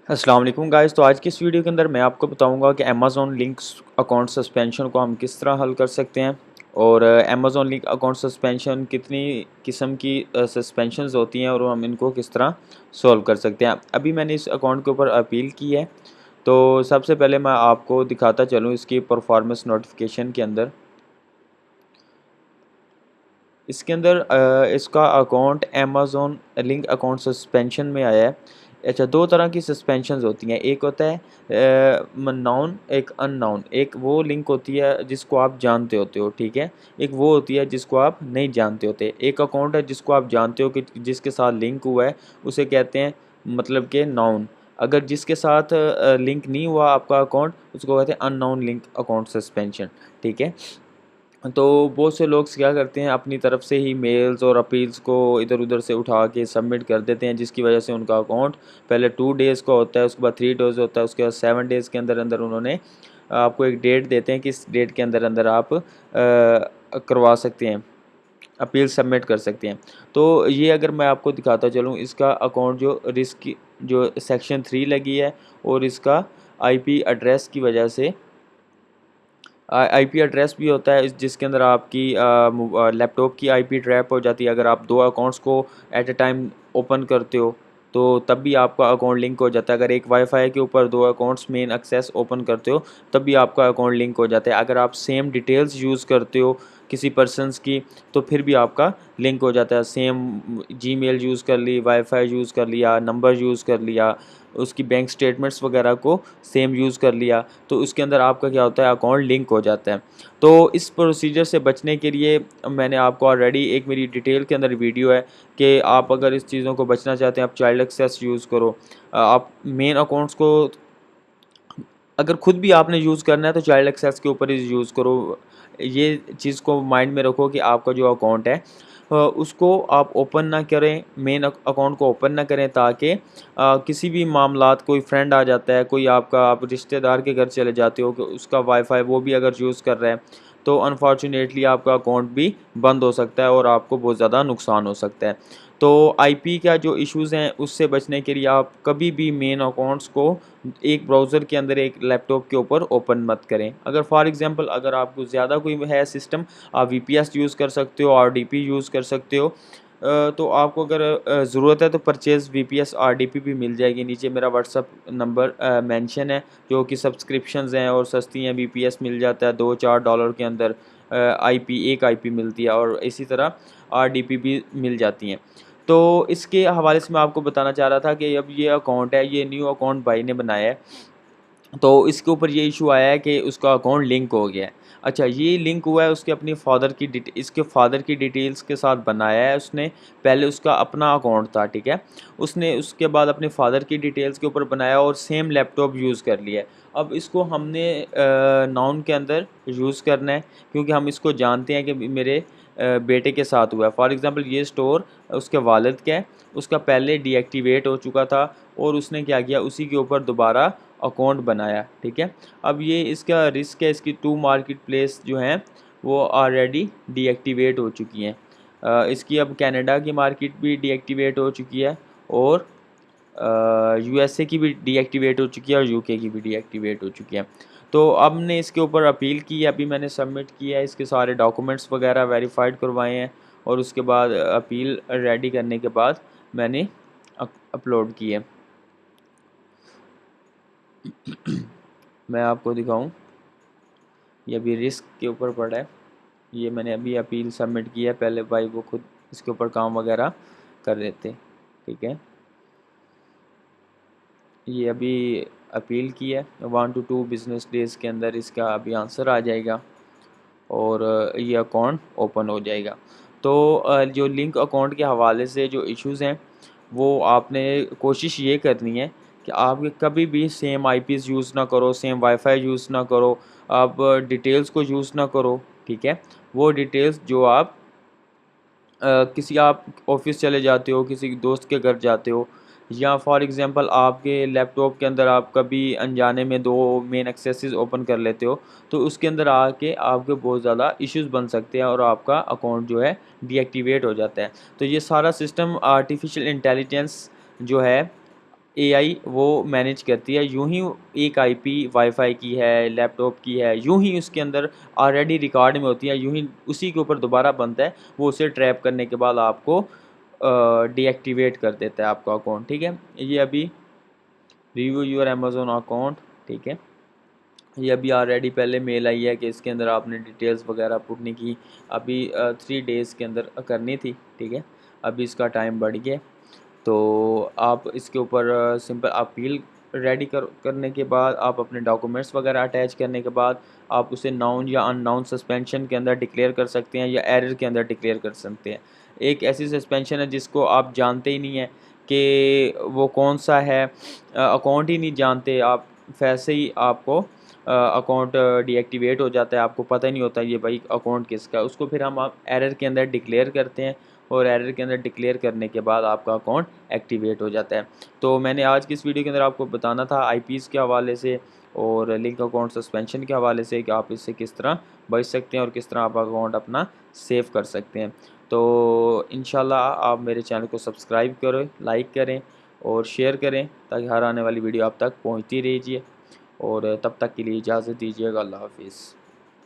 अस्सलाम वालेकुम गाइस। तो आज की इस वीडियो के अंदर मैं आपको बताऊंगा कि अमेज़ॉन लिंक्स अकाउंट सस्पेंशन को हम किस तरह हल कर सकते हैं और अमेज़ॉन लिंक अकाउंट सस्पेंशन कितनी किस्म की सस्पेंशंस होती हैं और हम इनको किस तरह सॉल्व कर सकते हैं। अभी मैंने इस अकाउंट के ऊपर अपील की है। तो सबसे पहले मैं आपको दिखाता चलूँ इसकी परफॉर्मेंस नोटिफिकेशन के अंदर। इसके अंदर इसका account Amazon link account suspension में आया है। अच्छा, 2 तरह की सस्पेंशंस होती हैं। एक होता है नोन, एक अननोन। एक वो लिंक होती है जिसको आप जानते होते हो, ठीक है? एक वो होती है जिसको आप नहीं जानते होते। एक अकाउंट है जिसको आप जानते हो कि जिसके साथ लिंक हुआ है, उसे कहते हैं मतलब कि नोन। अगर जिसके साथ लिंक नहीं हुआ आपका अकाउंट, उसको कहते हैं अननोन लिंक अकाउंट सस्पेंशन, ठीक है? तो बहुत से लोग क्या करते हैं, अपनी तरफ से ही मेल्स और अपील्स को इधर-उधर से उठा के सबमिट कर देते हैं, जिसकी वजह से उनका अकाउंट पहले 2 डेज़ का होता है, उसके बाद 3 डेज़ होता है, उसके बाद 7 डेज़ के अंदर-अंदर उन्होंने आपको एक डेट देते हैं कि इस डेट के अंदर-अंदर आप करवा सकते हैं, अपील सबमिट कर सकते हैं। तो ये अगर मैं आपको दिखाता चलूँ, इसका अकाउंट जो रिस्क की जो सेक्शन 3 लगी है और इसका आईपी एड्रेस की वजह से आईपी एड्रेस भी होता है जिसके अंदर आपकी लैपटॉप की आईपी ट्रैप हो जाती है। अगर आप 2 अकाउंट्स को एट अ टाइम ओपन करते हो, तो तब भी आपका अकाउंट लिंक हो जाता है। अगर एक वाईफ़ाई के ऊपर 2 अकाउंट्स मेन एक्सेस ओपन करते हो, तब भी आपका अकाउंट लिंक हो जाता है। अगर आप सेम डिटेल्स यूज़ करते हो किसी पर्सन्स की, तो फिर भी आपका लिंक हो जाता है। सेम जीमेल यूज़ कर ली, वाईफ़ाई यूज़ कर लिया, नंबर यूज़ कर लिया, उसकी बैंक स्टेटमेंट्स वगैरह को सेम यूज़ कर लिया, तो उसके अंदर आपका क्या होता है, अकाउंट लिंक हो जाता है। तो इस प्रोसीजर से बचने के लिए मैंने आपको ऑलरेडी एक मेरी डिटेल के अंदर वीडियो है कि आप अगर इस चीज़ों को बचना चाहते हैं, आप चाइल्ड एक्सेस यूज़ करो। आप मेन अकाउंट्स को अगर खुद भी आपने यूज़ करना है तो चाइल्ड एक्सेस के ऊपर ही यूज़ करो। ये चीज़ को माइंड में रखो कि आपका जो अकाउंट है उसको आप ओपन ना करें, मेन अकाउंट को ओपन ना करें, ताकि किसी भी मामलात, कोई फ्रेंड आ जाता है, कोई आपका, आप रिश्तेदार के घर चले जाते हो कि उसका वाईफ़ाई वो भी अगर यूज़ कर रहा है, तो अनफॉर्चुनेटली आपका अकाउंट भी बंद हो सकता है और आपको बहुत ज़्यादा नुकसान हो सकता है। तो आईपी का जो इश्यूज़ हैं उससे बचने के लिए आप कभी भी मेन अकाउंट्स को एक ब्राउज़र के अंदर एक लैपटॉप के ऊपर ओपन मत करें। अगर फॉर एग्ज़ाम्पल अगर आपको ज़्यादा कोई है सिस्टम, आप वीपीएस यूज़ कर सकते हो, आरडीपी यूज़ कर सकते हो। तो आपको अगर ज़रूरत है तो परचेज़ वीपीएस आरडीपी भी मिल जाएगी। नीचे मेरा व्हाट्सएप नंबर मेंशन है, जो कि सब्सक्रिप्शंस हैं और सस्ती हैं। वीपीएस मिल जाता है $2-4 के अंदर। एक आईपी मिलती है और इसी तरह आरडीपी भी मिल जाती हैं। तो इसके हवाले से मैं आपको बताना चाह रहा था कि अब ये अकाउंट है, ये न्यू अकाउंट भाई ने बनाया है। तो इसके ऊपर ये इशू आया है कि उसका अकाउंट लिंक हो गया है। अच्छा, ये लिंक हुआ है उसके अपनी फ़ादर की इसके फ़ादर की डिटेल्स के साथ बनाया है उसने। पहले उसका अपना अकाउंट था, ठीक है? उसने उसके बाद अपने फ़ादर की डिटेल्स के ऊपर बनाया और सेम लैपटॉप यूज़ कर लिया है। अब इसको हमने नाउन के अंदर यूज़ करना है, क्योंकि हम इसको जानते हैं कि मेरे बेटे के साथ हुआ है। फ़ॉर एग्ज़ाम्पल ये स्टोर उसके वालिद का है, उसका पहले डीएक्टिवेट हो चुका था और उसने क्या किया, उसी के ऊपर दोबारा अकाउंट बनाया, ठीक है? अब ये इसका रिस्क है, इसकी 2 मार्केट प्लेस जो हैं वो ऑलरेडी डीएक्टिवेट हो चुकी हैं। इसकी अब कनाडा की मार्केट भी डीएक्टिवेट हो चुकी है और यूएसए की भी डीएक्टिवेट हो चुकी है और यूके की भी डीएक्टिवेट हो चुकी है। तो अब ने इसके ऊपर अपील की है, अभी मैंने सबमिट किया है, इसके सारे डॉक्यूमेंट्स वगैरह वेरीफाइड करवाए हैं और उसके बाद अपील रेडी करने के बाद मैंने अपलोड की है। मैं आपको दिखाऊं, ये अभी रिस्क के ऊपर पड़ा है। ये मैंने अभी अपील सबमिट की है, पहले भाई वो खुद इसके ऊपर काम वगैरह कर रहे थे, ठीक है? ये अभी अपील की है, 1 to 2 बिज़नेस डेज़ के अंदर इसका अभी आंसर आ जाएगा और ये अकाउंट ओपन हो जाएगा। तो जो लिंक अकाउंट के हवाले से जो इश्यूज़ हैं, वो आपने कोशिश ये करनी है कि आप कभी भी सेम आईपीज़ यूज़ ना करो, सेम वाईफ़ाई यूज़ ना करो, आप डिटेल्स को यूज़ ना करो, ठीक है? वो डिटेल्स जो आप किसी, आप ऑफ़िस चले जाते हो, किसी दोस्त के घर जाते हो, या फॉर एग्ज़ाम्पल आपके लैपटॉप के अंदर आप कभी अनजाने में 2 मेन एक्सेसेस ओपन कर लेते हो, तो उसके अंदर आके आपके बहुत ज़्यादा इश्यूज़ बन सकते हैं और आपका अकाउंट जो है डीएक्टिवेट हो जाता है। तो ये सारा सिस्टम आर्टिफ़िशियल इंटेलिजेंस जो है एआई वो मैनेज करती है। यूँ ही एक आईपी वाईफाई की है, लैपटॉप की है, यूँ ही उसके अंदर ऑलरेडी रिकॉर्ड में होती है, यूँ ही उसी के ऊपर दोबारा बनता है। वो उसे ट्रैप करने के बाद आपको डीएक्टिवेट कर देता है आपका अकाउंट, ठीक है। ये अभी रिव्यू योर अमेज़न अकाउंट, ठीक है। ये अभी ऑलरेडी पहले मेल आई है कि इसके अंदर आपने डिटेल्स वगैरह पुट नहीं की, अभी 3 डेज़ के अंदर करनी थी, ठीक है। अभी इसका टाइम बढ़ गया। तो आप इसके ऊपर सिंपल अपील रेडी करने के बाद आप अपने डॉक्यूमेंट्स वगैरह अटैच करने के बाद आप उसे नाउन या अननाउन सस्पेंशन के अंदर डिक्लेयर कर सकते हैं या एरर के अंदर डिक्लेयर कर सकते हैं। एक ऐसी सस्पेंशन है जिसको आप जानते ही नहीं हैं कि वो कौन सा है, अकाउंट ही नहीं जानते आप, वैसे ही आपको अकाउंट डीएक्टिवेट हो जाता है, आपको पता ही नहीं होता ये भाई अकाउंट किसका है। उसको फिर हम आप एरर के अंदर डिक्लेयर करते हैं और एरर के अंदर डिक्लेयर करने के बाद आपका अकाउंट एक्टिवेट हो जाता है। तो मैंने आज की इस वीडियो के अंदर आपको बताना था आईपीज़ के हवाले से और लिंक अकाउंट सस्पेंशन के हवाले से कि आप इससे किस तरह बच सकते हैं और किस तरह आप अकाउंट अपना सेव कर सकते हैं। तो इंशाल्लाह आप मेरे चैनल को सब्सक्राइब करें, लाइक करें और शेयर करें ताकि हर आने वाली वीडियो आप तक पहुँचती रहिए। और तब तक के लिए इजाज़त दीजिएगा। अल्लाह हाफ़िज़।